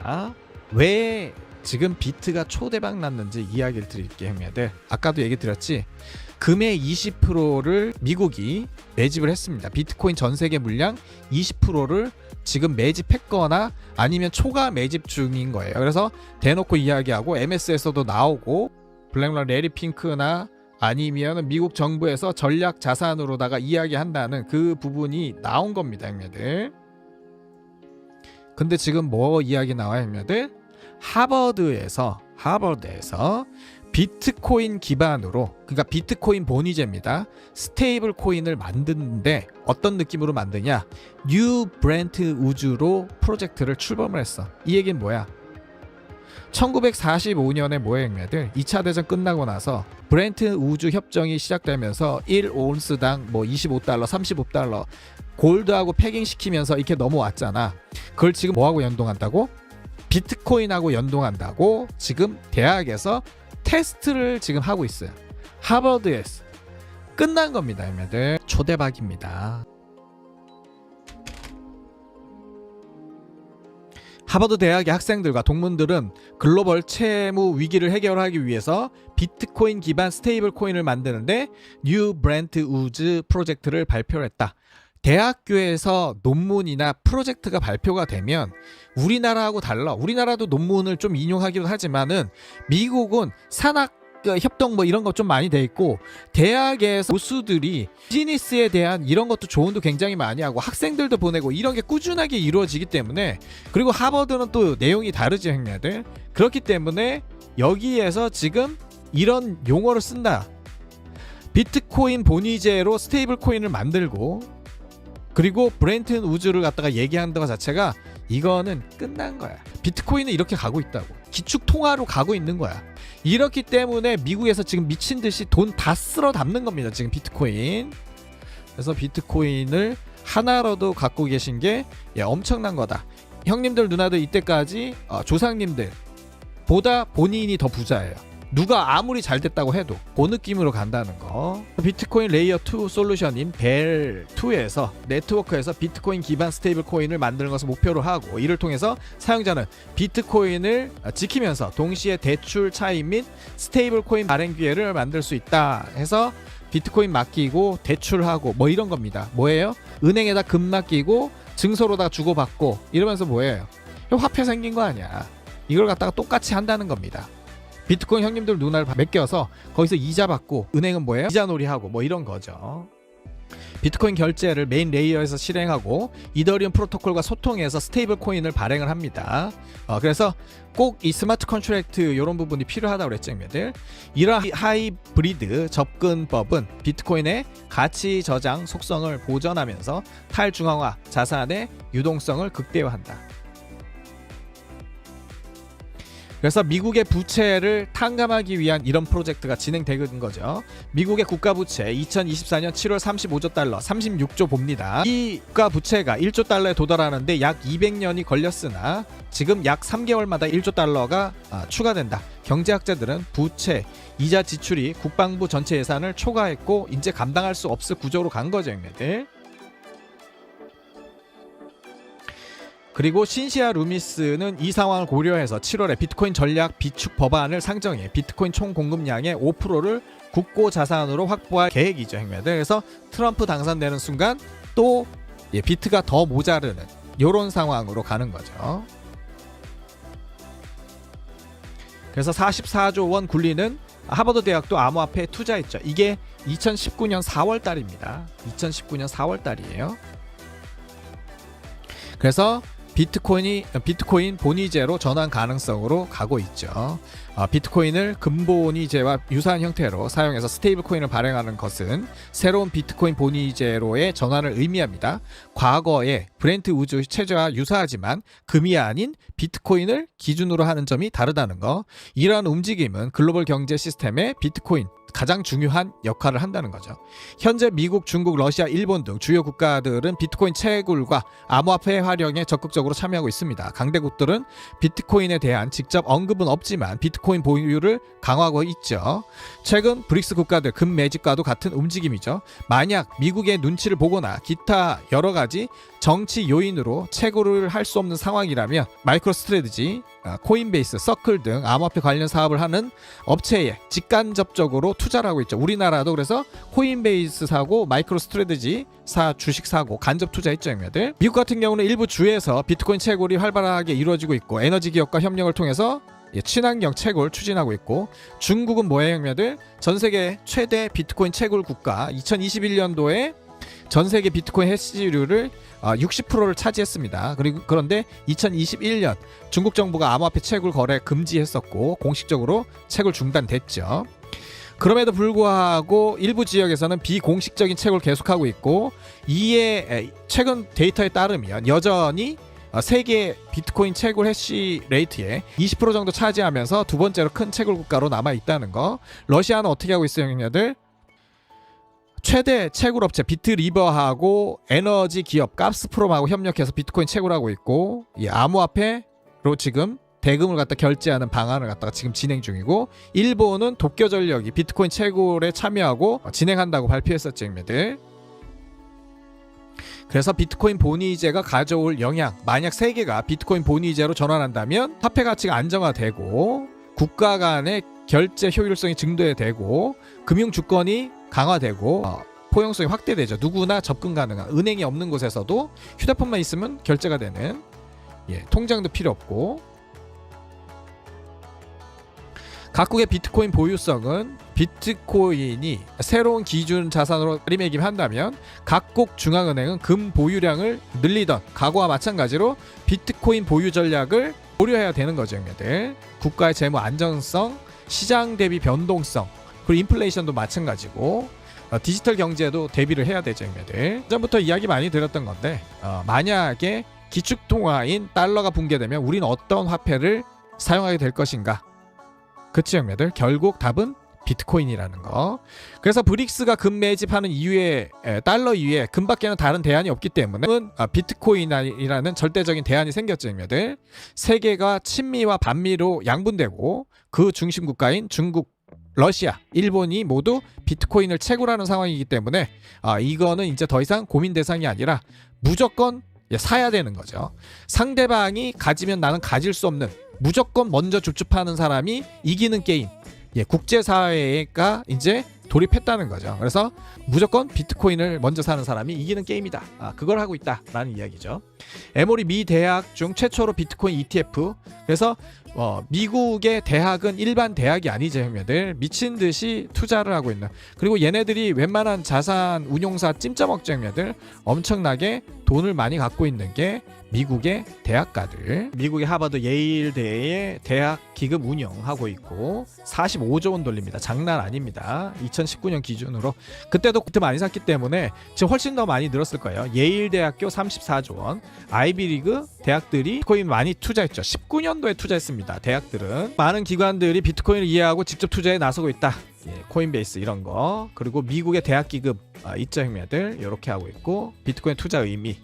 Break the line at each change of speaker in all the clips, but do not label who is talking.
자, 왜 지금 비트가 초대박 났는지 이야기를 드릴게요, 형님들. 아까도 얘기 드렸지. 금의 20%를 미국이 매집을 했습니다. 비트코인 전 세계 물량 20%를 지금 매집했거나 아니면 초과 매집 중인 거예요. 그래서 대놓고 이야기하고 MS에서도 나오고 블랙락 레리 핑크나 아니면 미국 정부에서 전략 자산으로다가 이야기한다는 그 부분이 나온 겁니다, 형님들. 근데 지금 뭐 이야기 나와요, 형님들? 하버드에서 비트코인 기반으로, 그러니까 비트코인 본위제입니다. 스테이블 코인을 만드는데 어떤 느낌으로 만드냐? 뉴 브렌트 우주로 프로젝트를 출범을 했어. 이 얘기는 뭐야? 1945년에 뭐예요, 형님들? 2차 대전 끝나고 나서 브렌트 우주 협정이 시작되면서 1온스당 뭐 25달러, 35달러 골드하고 패깅 시키면서 이렇게 넘어왔잖아. 그걸 지금 뭐하고 연동한다고? 비트코인하고 연동한다고 지금 대학에서 테스트를 지금 하고 있어요. 하버드에서 끝난 겁니다, 형님들. 초대박입니다. 하버드 대학의 학생들과 동문들은 글로벌 채무 위기를 해결하기 위해서 비트코인 기반 스테이블 코인을 만드는데 뉴 브렌트 우즈 프로젝트를 발표를 했다. 대학교에서 논문이나 프로젝트가 발표가 되면 우리나라하고 달라. 우리나라도 논문을 좀 인용하기도 하지만은 미국은 산학 협동 뭐 이런 거 좀 많이 돼 있고, 대학에서 교수들이 비즈니스에 대한 이런 것도 조언도 굉장히 많이 하고 학생들도 보내고 이런 게 꾸준하게 이루어지기 때문에, 그리고 하버드는 또 내용이 다르지, 형님들. 그렇기 때문에 여기에서 지금 이런 용어를 쓴다. 비트코인 본위제로 스테이블 코인을 만들고, 그리고 브렌트 우주를 갖다가 얘기하는 것 자체가 이거는 끝난 거야. 비트코인은 이렇게 가고 있다고. 기축 통화로 가고 있는 거야. 이렇기 때문에 미국에서 지금 미친 듯이 돈 다 쓸어 담는 겁니다, 지금 비트코인. 그래서 비트코인을 하나라도 갖고 계신 게 엄청난 거다. 형님들 누나들 이때까지 조상님들 보다 본인이 더 부자예요. 누가 아무리 잘 됐다고 해도 그 느낌으로 간다는 거. 비트코인 레이어 2 솔루션인 벨2에서 네트워크에서 비트코인 기반 스테이블 코인을 만드는 것을 목표로 하고, 이를 통해서 사용자는 비트코인을 지키면서 동시에 대출 차입 및 스테이블 코인 발행 기회를 만들 수 있다 해서 비트코인 맡기고 대출하고 뭐 이런 겁니다. 뭐예요? 은행에다 금 맡기고 증서로다 주고받고 이러면서 뭐예요? 화폐 생긴 거 아니야. 이걸 갖다가 똑같이 한다는 겁니다. 비트코인 형님들 누나를 맡겨서 거기서 이자 받고, 은행은 뭐예요? 이자 놀이하고 뭐 이런 거죠. 비트코인 결제를 메인 레이어에서 실행하고 이더리움 프로토콜과 소통해서 스테이블 코인을 발행을 합니다. 그래서 꼭 이 스마트 컨트랙트 이런 부분이 필요하다고 그랬죠, 형님들. 이러한 하이브리드 접근법은 비트코인의 가치 저장 속성을 보존하면서 탈중앙화 자산의 유동성을 극대화한다. 그래서 미국의 부채를 탕감하기 위한 이런 프로젝트가 진행되는 거죠. 미국의 국가부채 2024년 7월 35조 달러, 36조 봅니다. 이 국가부채가 1조 달러에 도달하는데 약 200년이 걸렸으나 지금 약 3개월마다 1조 달러가 추가된다. 경제학자들은 부채, 이자 지출이 국방부 전체 예산을 초과했고 이제 감당할 수 없을 구조로 간 거죠, 형님들. 그리고 신시아 루미스는 이 상황을 고려해서 7월에 비트코인 전략 비축 법안을 상정해 비트코인 총 공급량의 5%를 국고 자산으로 확보할 계획이죠, 형님들. 그래서 트럼프 당선되는 순간 또 비트가 더 모자르는 이런 상황으로 가는 거죠. 그래서 44조 원 굴리는 하버드 대학도 암호화폐에 투자했죠. 이게 2019년 4월 달입니다. 2019년 4월 달이에요. 그래서 비트코인 본위제로 전환 가능성으로 가고 있죠. 비트코인을 금본위제와 유사한 형태로 사용해서 스테이블 코인을 발행하는 것은 새로운 비트코인 본위제로의 전환을 의미합니다. 과거의 브렌트 우주 체제와 유사하지만 금이 아닌 비트코인을 기준으로 하는 점이 다르다는 거. 이러한 움직임은 글로벌 경제 시스템의 비트코인 가장 중요한 역할을 한다는 거죠. 현재 미국, 중국, 러시아, 일본 등 주요 국가들은 비트코인 채굴과 암호화폐 활용에 적극적으로 참여하고 있습니다. 강대국들은 비트코인에 대한 직접 언급은 없지만 비트코인 보유를 강화하고 있죠. 최근 브릭스 국가들 금매집과도 같은 움직임이죠. 만약 미국의 눈치를 보거나 기타 여러 가지 정치 요인으로 채굴을 할 수 없는 상황이라면 마이크로스트래티지, 코인베이스, 서클 등 암호화폐 관련 사업을 하는 업체에 직간접적으로 투자를 하고 있죠. 우리나라도 그래서 코인베이스 사고 마이크로스트래티지 사 주식 사고 간접 투자했죠, 형님들. 미국 같은 경우는 일부 주에서 비트코인 채굴이 활발하게 이루어지고 있고 에너지 기업과 협력을 통해서 친환경 채굴 추진하고 있고, 중국은 뭐예요, 형님들? 전 세계 최대 비트코인 채굴 국가. 2021년도에 전 세계 비트코인 해시율을 60%를 차지했습니다. 그런데 2021년 중국 정부가 암호화폐 채굴 거래 금지했었고 공식적으로 채굴 중단됐죠. 그럼에도 불구하고 일부 지역에서는 비공식적인 채굴을 계속하고 있고, 이에 최근 데이터에 따르면 여전히 세계 비트코인 채굴 해시 레이트의 20% 정도 차지하면서 두 번째로 큰 채굴 국가로 남아 있다는 거. 러시아는 어떻게 하고 있어요, 형님들? 최대 채굴 업체 비트리버하고 에너지 기업 가스프롬하고 협력해서 비트코인 채굴하고 있고, 이 암호화폐로 지금 대금을 갖다 결제하는 방안을 갖다가 지금 진행 중이고, 일본은 도쿄전력이 비트코인 채굴에 참여하고 진행한다고 발표했었죠, 형님들. 그래서 비트코인 본위제가 가져올 영향, 만약 세계가 비트코인 본위제로 전환한다면 화폐 가치가 안정화되고 국가 간의 결제 효율성이 증대되고 금융 주권이 강화되고 포용성이 확대되죠. 누구나 접근 가능한, 은행이 없는 곳에서도 휴대폰만 있으면 결제가 되는, 통장도 필요 없고. 각국의 비트코인 보유성은 비트코인이 새로운 기준 자산으로 자리매김한다면 각국 중앙은행은 금 보유량을 늘리던 과거와 마찬가지로 비트코인 보유 전략을 고려해야 되는 거죠, 형님들. 국가의 재무 안정성, 시장 대비 변동성, 그리고 인플레이션도 마찬가지고 디지털 경제도 대비를 해야 되죠, 형님들. 전부터 이야기 많이 드렸던 건데 만약에 기축통화인 달러가 붕괴되면 우리는 어떤 화폐를 사용하게 될 것인가? 그치, 형님들. 결국 답은 비트코인이라는 거. 그래서 브릭스가 금 매집하는 이후에 달러 이후에 금밖에는 다른 대안이 없기 때문에 비트코인이라는 절대적인 대안이 생겼죠, 형님들. 세계가 친미와 반미로 양분되고 그 중심 국가인 중국, 러시아, 일본이 모두 비트코인을 채굴하는 상황이기 때문에 이거는 이제 더 이상 고민 대상이 아니라 무조건 사야 되는 거죠. 상대방이 가지면 나는 가질 수 없는, 무조건 먼저 줍줍하는 사람이 이기는 게임. 국제사회가 이제 돌입했다는 거죠. 그래서 무조건 비트코인을 먼저 사는 사람이 이기는 게임이다. 그걸 하고 있다라는 이야기죠. 에모리 미 대학 중 최초로 비트코인 ETF. 그래서 미국의 대학은 일반 대학이 아니죠, 형님들. 미친 듯이 투자를 하고 있는. 그리고 얘네들이 웬만한 자산 운용사 찜쪄먹죠, 형님들. 엄청나게 돈을 많이 갖고 있는 게 미국의 대학가들. 미국의 하버드 예일대의 대학 기금 운영하고 있고 45조 원 돌립니다. 장난 아닙니다. 2019년 기준으로. 그때도 많이 샀기 때문에 지금 훨씬 더 많이 늘었을 거예요. 예일대학교 34조 원. 아이비리그 대학들이 비트코인 많이 투자했죠. 19년도에 투자했습니다. 대학들은. 많은 기관들이 비트코인을 이해하고 직접 투자에 나서고 있다. 코인베이스 이런 거. 그리고 미국의 대학 기금 있죠, 형님들. 이렇게 하고 있고 비트코인 투자 의미.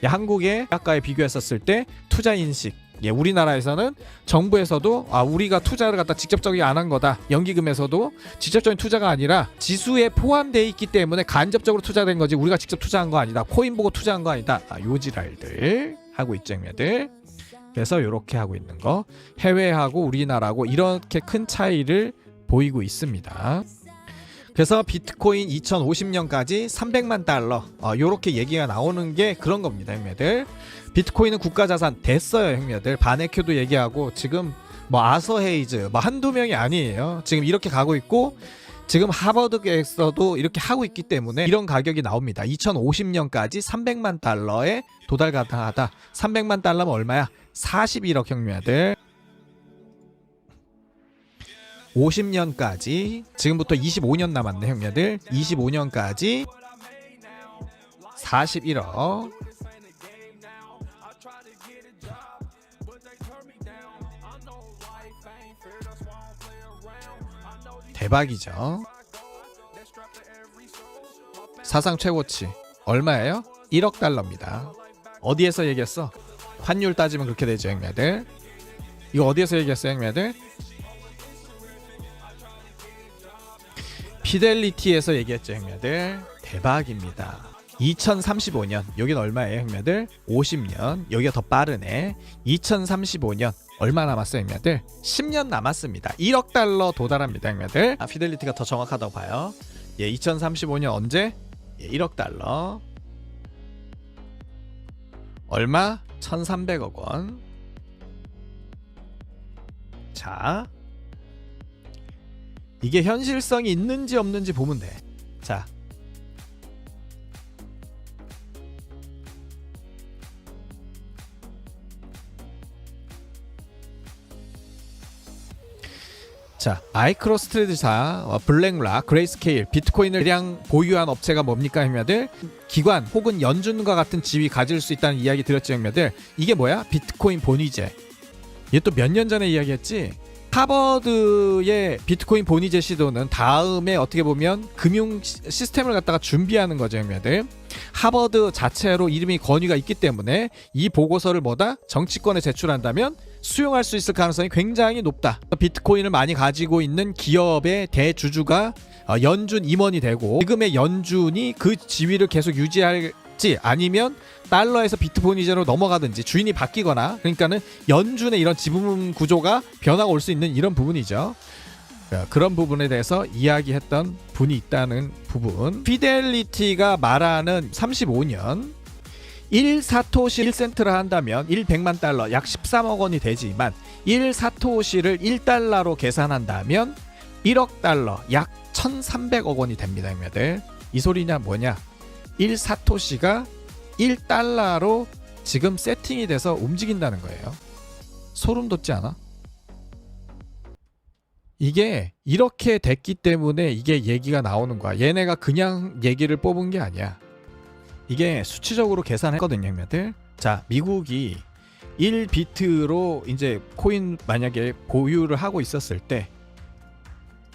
한국의 대학가에 비교했었을 때 투자 인식, 우리나라에서는 정부에서도 우리가 투자를 갖다 직접적이 안 한 거다. 연기금에서도 직접적인 투자가 아니라 지수에 포함되어 있기 때문에 간접적으로 투자된 거지 우리가 직접 투자한 거 아니다. 코인 보고 투자한 거 아니다. 요지랄들 하고 있죠, 형님들. 그래서 이렇게 하고 있는 거. 해외하고 우리나라하고 이렇게 큰 차이를 보이고 있습니다. 그래서 비트코인 2050년까지 300만 달러 요렇게 얘기가 나오는 게 그런 겁니다, 형님들. 비트코인은 국가자산 됐어요, 형님들. 바네큐도 얘기하고 지금 아서 헤이즈 한두 명이 아니에요. 지금 이렇게 가고 있고 지금 하버드에서도 이렇게 하고 있기 때문에 이런 가격이 나옵니다. 2050년까지 300만 달러에 도달 가능하다. 300만 달러면 얼마야? 41억, 형님들. 50년까지 지금부터 25년 남았네, 형님들. 25년까지 41억. 대박이죠. 사상 최고치 얼마예요? 1억 달러입니다. 어디에서 얘기했어? 환율 따지면 그렇게 되죠, 형님들. 이거 어디에서 얘기했어요, 형님들? 피델리티에서 얘기했죠, 형님들. 대박입니다. 2035년 여긴 얼마예요, 형님들? 50년. 여기가 더 빠르네. 2035년 얼마 남았어요, 형님들? 10년 남았습니다. 1억 달러 도달합니다, 형님들. 피델리티가 더 정확하다고 봐요. 2035년 언제? 1억 달러. 얼마? 1,300억 원. 자, 이게 현실성이 있는지 없는지 보면 돼. 자, 마이크로스트레이트사, 블랙락, 그레이스케일, 비트코인을 대량 보유한 업체가 뭡니까, 형님들? 기관 혹은 연준과 같은 지위 가질 수 있다는 이야기 드렸죠, 형님들. 이게 뭐야? 비트코인 본위제. 얘 또 몇 년 전에 이야기했지. 하버드의 비트코인 본위제 시도는 다음에 어떻게 보면 금융 시스템을 갖다가 준비하는 거죠, 형님들. 하버드 자체로 이름이 권위가 있기 때문에 이 보고서를 뭐다? 정치권에 제출한다면 수용할 수 있을 가능성이 굉장히 높다. 비트코인을 많이 가지고 있는 기업의 대주주가 연준 임원이 되고, 지금의 연준이 그 지위를 계속 유지할지 아니면 달러에서 비트코인이제로 넘어가든지 주인이 바뀌거나, 그러니까는 연준의 이런 지분 구조가 변화가 올 수 있는 이런 부분이죠. 그런 부분에 대해서 이야기했던 분이 있다는 부분. 피델리티가 말하는 35년 1사토시 1센트를 한다면 100만 달러 약 13억 원이 되지만 1사토시를 1달러로 계산한다면 1억 달러 약 1,300억 원이 됩니다, 형님들. 이 소리냐 뭐냐? 1사토시가 1달러로 지금 세팅이 돼서 움직인다는 거예요. 소름 돋지 않아? 이게 이렇게 됐기 때문에 이게 얘기가 나오는 거야. 얘네가 그냥 얘기를 뽑은 게 아니야. 이게 수치적으로 계산했거든요, 형님들. 자, 미국이 1비트로 이제 코인 만약에 보유를 하고 있었을 때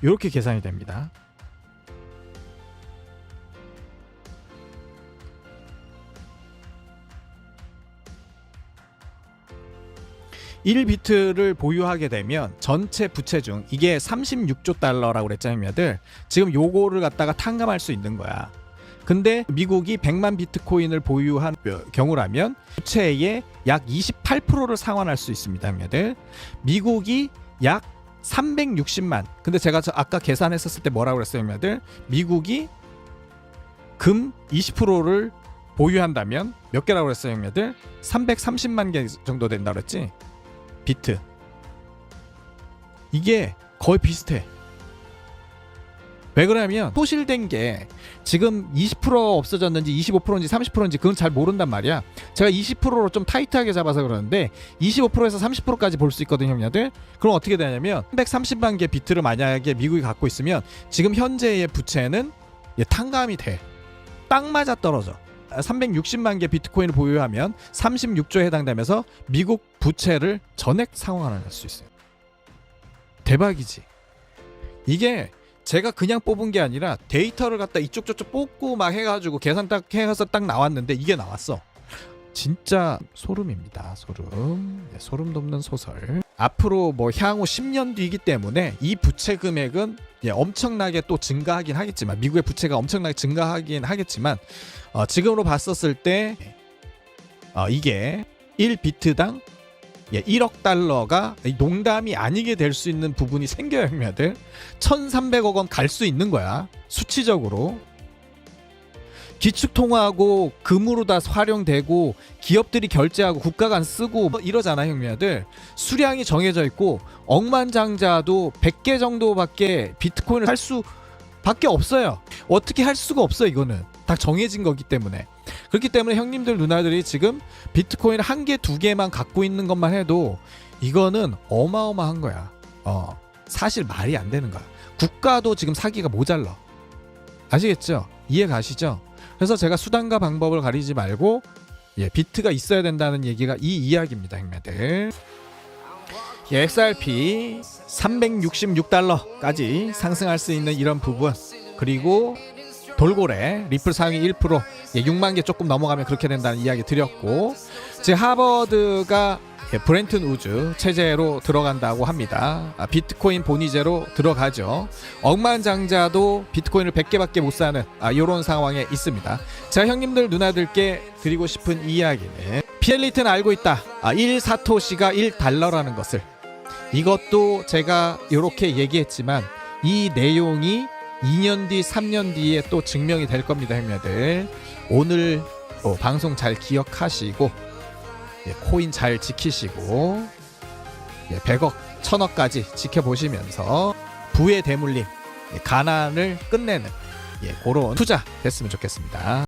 이렇게 계산이 됩니다. (1비트를) 보유하게 되면 전체 부채 중 이게 36조 달러라고 그랬잖아요, 형님들. 지금 요거를 갖다가 탕감할 수 있는 거야. 근데 미국이 100만 비트코인을 보유한 경우라면 부채의 약 28%를 상환할 수 있습니다, 형님들. 미국이 약 360만. 근데 제가 아까 계산했었을 때 뭐라고 그랬어요, 형님들? 미국이 금 20%를 보유한다면 몇 개라고 그랬어요, 형님들? 330만 개 정도 된다고 그랬지? 비트. 이게 거의 비슷해. 왜 그러냐면 소실된 게 지금 20% 없어졌는지 25%인지 30%인지 그건 잘 모른단 말이야. 제가 20%로 좀 타이트하게 잡아서 그러는데 25%에서 30%까지 볼 수 있거든요, 형님들. 그럼 어떻게 되냐면 330만 개 비트를 만약에 미국이 갖고 있으면 지금 현재의 부채는 탕감이 돼. 딱 맞아 떨어져. 360만 개 비트코인을 보유하면 36조에 해당되면서 미국 부채를 전액 상환할 수 있어요. 대박이지. 이게 제가 그냥 뽑은 게 아니라 데이터를 갖다 이쪽 저쪽 뽑고 막 해가지고 계산 딱 해서 딱 나왔는데 이게 나왔어. 진짜 소름입니다. 소름. 네, 소름 돋는 소설. 앞으로 뭐 향후 10년 뒤이기 때문에 이 부채 금액은 엄청나게 또 증가하긴 하겠지만, 미국의 부채가 엄청나게 증가하긴 하겠지만 지금으로 봤었을 때 이게 1비트당 1억 달러가 농담이 아니게 될 수 있는 부분이 생겨야 형님들. 1,300억 원 갈 수 있는 거야, 수치적으로. 기축통화하고 금으로 다 활용되고 수기업들이 결제하고 국가가 안 쓰고 이러잖아요, 형님들. 수량이 정해져 있고 억만장자도 100개 정도밖에 비트코인을 살 수밖에 없어요. 어떻게 할 수가 없어. 이거는 다 정해진 거기 때문에. 그렇기 때문에 형님들 누나들이 지금 비트코인 한 개, 두 개만 갖고 있는 것만 해도 이거는 어마어마한 거야. 사실 말이 안 되는 거야. 국가도 지금 사기가 모자라. 아시겠죠? 이해 가시죠? 그래서 제가 수단과 방법을 가리지 말고 비트가 있어야 된다는 얘기가 이 이야기입니다, 형님들. XRP 366달러까지 상승할 수 있는 이런 부분, 그리고 돌고래 리플 상위 1%, 6만 개 조금 넘어가면 그렇게 된다는 이야기 드렸고, 제 하버드가 브렌튼 우즈 체제로 들어간다고 합니다. 비트코인 본위제로 들어가죠. 억만장자도 비트코인을 100개밖에 못 사는 이런 상황에 있습니다. 자, 형님들 누나들께 드리고 싶은 이야기는, 피엘리트는 알고 있다. 1사토시가 1달러라는 것을. 이것도 제가 이렇게 얘기했지만 이 내용이 2년 뒤 3년 뒤에 또 증명이 될 겁니다. 형님들 오늘 방송 잘 기억하시고 코인 잘 지키시고 100억 1000억까지 지켜보시면서 부의 대물림, 가난을 끝내는 그런 투자 됐으면 좋겠습니다.